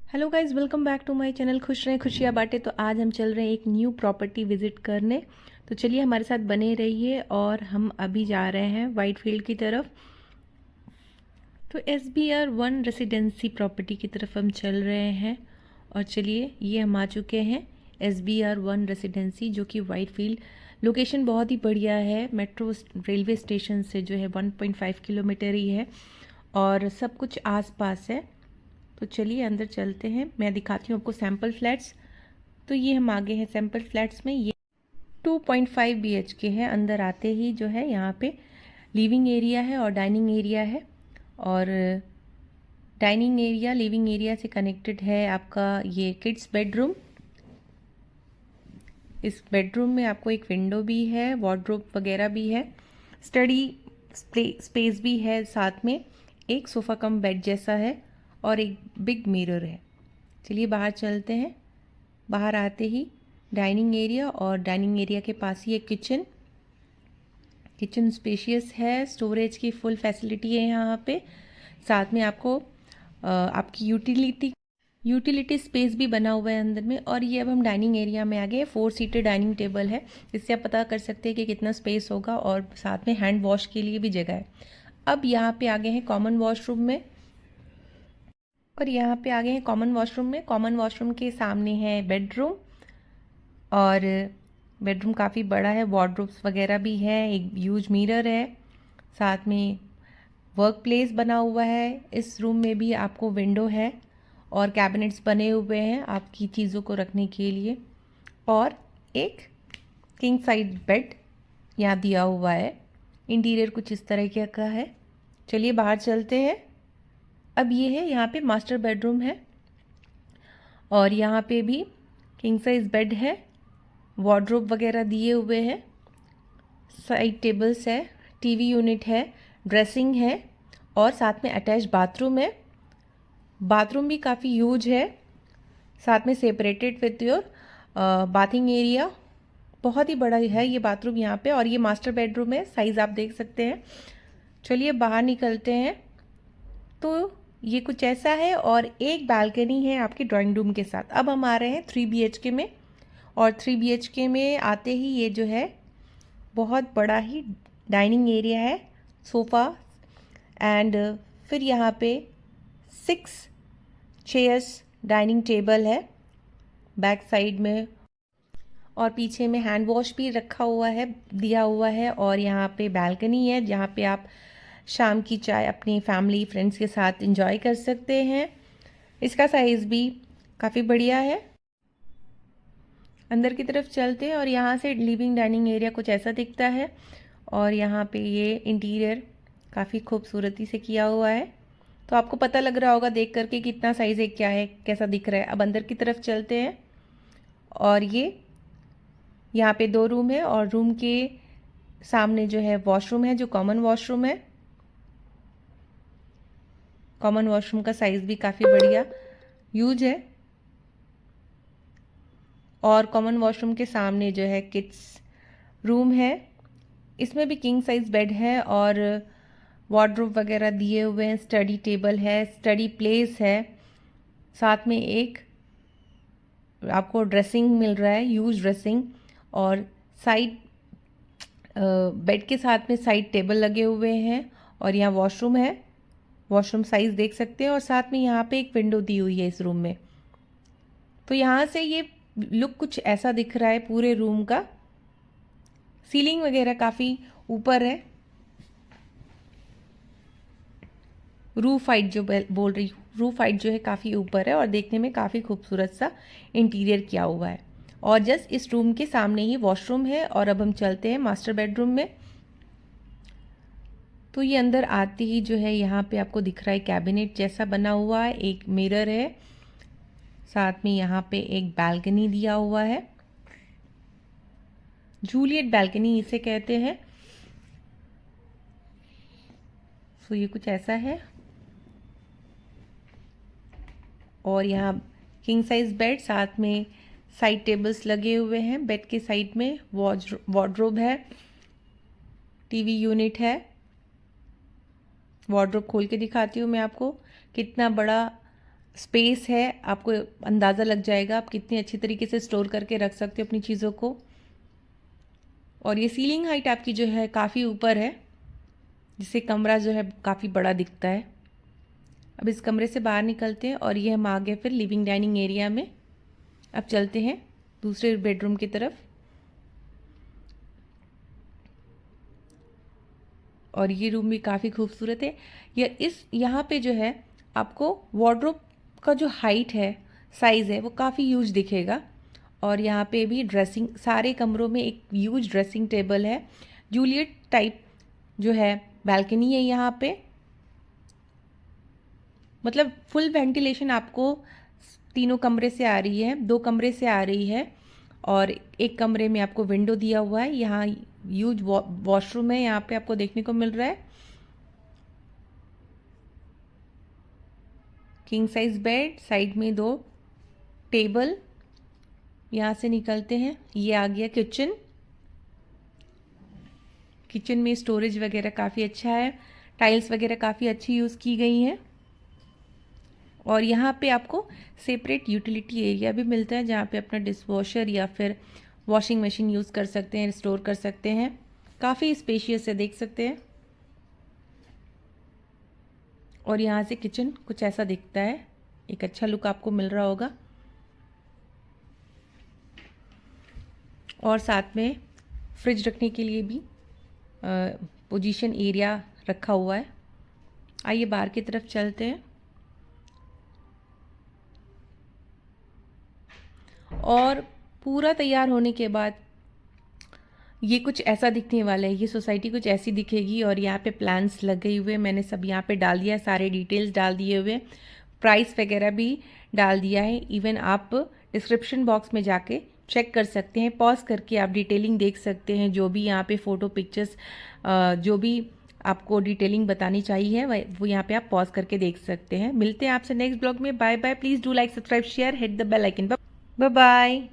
Hello guys, welcome back to my channel खुश रहें खुशियाँ बांटे। तो आज हम चल रहे हैं एक न्यू प्रॉपर्टी विजिट करने। तो चलिए हमारे साथ बने रहिए। और हम अभी जा रहे हैं वाइट फील्ड की तरफ। तो SBR1 रेसिडेंसी प्रॉपर्टी की तरफ हम चल रहे हैं। और चलिए, ये हम आ चुके हैं SBR1 रेसिडेंसी, जो कि वाइट फील्ड। लोकेशन बहुत ही बढ़िया है, मेट्रो रेलवे स्टेशन से जो है 1.5 किलोमीटर ही है और सब कुछ आसपास है। तो चलिए अंदर चलते हैं, मैं दिखाती हूँ आपको सैम्पल फ्लैट्स। तो ये हम आगे हैं सैम्पल फ्लैट्स में। ये 2.5 BHK है। अंदर आते ही जो है यहाँ पे लिविंग एरिया है और डाइनिंग एरिया है। और डाइनिंग एरिया लिविंग एरिया से कनेक्टेड है आपका ये किड्स बेडरूम। इस बेडरूम में आपको एक विंडो भी है, वार्डरोब वगैरह भी है, स्टडी स्पेस भी है, साथ में एक सोफ़ा कम बेड जैसा है और एक बिग मिरर है। चलिए बाहर चलते हैं। बाहर आते ही डाइनिंग एरिया और डाइनिंग एरिया के पास ही एक किचन स्पेशियस है, स्टोरेज की फुल फैसिलिटी है यहाँ पे। साथ में आपको आपकी यूटिलिटी स्पेस भी बना हुआ है अंदर में। और ये अब हम डाइनिंग एरिया में आ गए। 4 सीटर डाइनिंग टेबल है, जिससे आप पता कर सकते हैं कि कितना स्पेस होगा। और साथ में हैंड वॉश के लिए भी जगह है। अब यहाँ पे आ गए हैं कॉमन वॉशरूम में। और यहाँ पे आ गए हैं कॉमन वॉशरूम में। कॉमन वॉशरूम के सामने है बेडरूम। और बेडरूम काफ़ी बड़ा है, वार्डरोब्स वगैरह भी है, एक ह्यूज मिरर है, साथ में वर्क प्लेस बना हुआ है। इस रूम में भी आपको विंडो है और कैबिनेट्स बने हुए हैं आपकी चीज़ों को रखने के लिए। और एक किंग साइज बेड यहाँ दिया हुआ है। इंटीरियर कुछ इस तरह का है। चलिए बाहर चलते हैं। अब ये है, यहाँ पे मास्टर बेडरूम है और यहाँ पे भी किंग साइज बेड है, वार्डरोब वगैरह दिए हुए हैं, साइड टेबल्स है, टीवी यूनिट है, ड्रेसिंग है और साथ में अटैच बाथरूम है। बाथरूम भी काफ़ी ह्यूज है, साथ में separated with your bathing area. बहुत ही बड़ा है ये बाथरूम यहाँ पे। और ये मास्टर बेडरूम है, साइज़ आप देख सकते हैं। चलिए बाहर निकलते हैं। तो ये कुछ ऐसा है और एक बालकनी है आपके ड्राइंग रूम के साथ। अब हम आ रहे हैं 3 BHK में। और 3 BHK में आते ही ये जो है बहुत बड़ा ही डाइनिंग एरिया है, सोफ़ा एंड फिर यहाँ पे 6 चेयर्स, डाइनिंग टेबल है बैक साइड में। और पीछे में हैंड वॉश भी रखा हुआ है, दिया हुआ है। और यहाँ पे बालकनी है, जहाँ पे आप शाम की चाय अपनी फैमिली फ्रेंड्स के साथ एंजॉय कर सकते हैं। इसका साइज़ भी काफ़ी बढ़िया है। अंदर की तरफ चलते हैं और यहाँ से लिविंग डाइनिंग एरिया कुछ ऐसा दिखता है। और यहाँ पे ये इंटीरियर काफ़ी खूबसूरती से किया हुआ है। तो आपको पता लग रहा होगा देख करके कितना साइज़ है, क्या है, कैसा दिख रहा है। अब अंदर की तरफ चलते हैं। और ये यहाँ पे 2 रूम है और रूम के सामने जो है वॉशरूम है, जो कॉमन वॉशरूम है। कॉमन वॉशरूम का साइज़ भी काफ़ी बढ़िया यूज है। और कॉमन वॉशरूम के सामने जो है किड्स रूम है, इसमें भी किंग साइज बेड है और वार्डरोब वगैरह दिए हुए हैं, स्टडी टेबल है, स्टडी प्लेस है, साथ में एक आपको ड्रेसिंग मिल रहा है, यूज ड्रेसिंग। और साइड बेड के साथ में साइड टेबल लगे हुए हैं। और यहाँ वॉशरूम है, वॉशरूम साइज देख सकते हैं। और साथ में यहाँ पे एक विंडो दी हुई है इस रूम में। तो यहाँ से ये लुक कुछ ऐसा दिख रहा है पूरे रूम का। सीलिंग वगैरह काफ़ी ऊपर है, रूफ हाइट जो बोल रही हूँ, रूफ हाइट जो है काफ़ी ऊपर है और देखने में काफ़ी खूबसूरत सा इंटीरियर किया हुआ है। और जस्ट इस रूम के सामने ही वॉशरूम है। और अब हम चलते हैं मास्टर बेडरूम में। तो ये अंदर आते ही जो है यहाँ पे आपको दिख रहा है कैबिनेट जैसा बना हुआ है, एक मिरर है, साथ में यहाँ पे एक बालकनी दिया हुआ है, जूलियट बालकनी इसे कहते हैं। तो ये कुछ ऐसा है। और यहाँ किंग साइज बेड, साथ में साइड टेबल्स लगे हुए हैं। बेड के साइड में वार्डरोब है, टीवी यूनिट है। वार्डरोब खोल के दिखाती हूँ मैं आपको, कितना बड़ा स्पेस है, आपको अंदाज़ा लग जाएगा आप कितनी अच्छी तरीके से स्टोर करके रख सकते हो अपनी चीज़ों को। और ये सीलिंग हाइट आपकी जो है काफ़ी ऊपर है, जिससे कमरा जो है काफ़ी बड़ा दिखता है। अब इस कमरे से बाहर निकलते हैं और ये हम आ गए फिर लिविंग डाइनिंग एरिया में। अब चलते हैं दूसरे बेडरूम की तरफ। और ये रूम भी काफ़ी खूबसूरत है। यहाँ पे जो है आपको वार्डरोब का जो हाइट है, साइज़ है, वो काफ़ी ह्यूज दिखेगा। और यहाँ पे भी ड्रेसिंग, सारे कमरों में एक ह्यूज ड्रेसिंग टेबल है। जूलियट टाइप जो है बालकनी है यहाँ पे। मतलब फुल वेंटिलेशन आपको तीनों कमरे से आ रही है, 2 कमरे से आ रही है। और एक कमरे में आपको विंडो दिया हुआ है। यहाँ ह्यूज वॉशरूम है, यहाँ पे आपको देखने को मिल रहा है। किंग साइज बेड, साइड में 2 टेबल। यहाँ से निकलते हैं, ये आ गया किचन। किचन में स्टोरेज वगैरह काफ़ी अच्छा है, टाइल्स वगैरह काफ़ी अच्छी यूज़ की गई हैं। और यहाँ पे आपको सेपरेट यूटिलिटी एरिया भी मिलता है, जहाँ पे अपना डिशवॉशर या फिर वॉशिंग मशीन यूज़ कर सकते हैं, स्टोर कर सकते हैं। काफ़ी स्पेशियस है, देख सकते हैं। और यहाँ से किचन कुछ ऐसा दिखता है, एक अच्छा लुक आपको मिल रहा होगा। और साथ में फ्रिज रखने के लिए भी पोजीशन एरिया रखा हुआ है। आइए बाहर की तरफ चलते हैं। और पूरा तैयार होने के बाद ये कुछ ऐसा दिखने वाला है, ये सोसाइटी कुछ ऐसी दिखेगी। और यहाँ पे प्लान्स लगे हुए, मैंने सब यहाँ पे डाल दिया है, सारे डिटेल्स डाल दिए हुए, प्राइस वगैरह भी डाल दिया है। इवन आप डिस्क्रिप्शन बॉक्स में जाके चेक कर सकते हैं, पॉज करके आप डिटेलिंग देख सकते हैं। जो भी यहाँ पे फ़ोटो पिक्चर्स, जो भी आपको डिटेलिंग बतानी चाहिए वो यहाँ पे आप पॉज करके देख सकते हैं। मिलते हैं आपसे नेक्स्ट ब्लॉग में। Bye bye. Please do like, subscribe, share, hit the bell icon. Bye bye.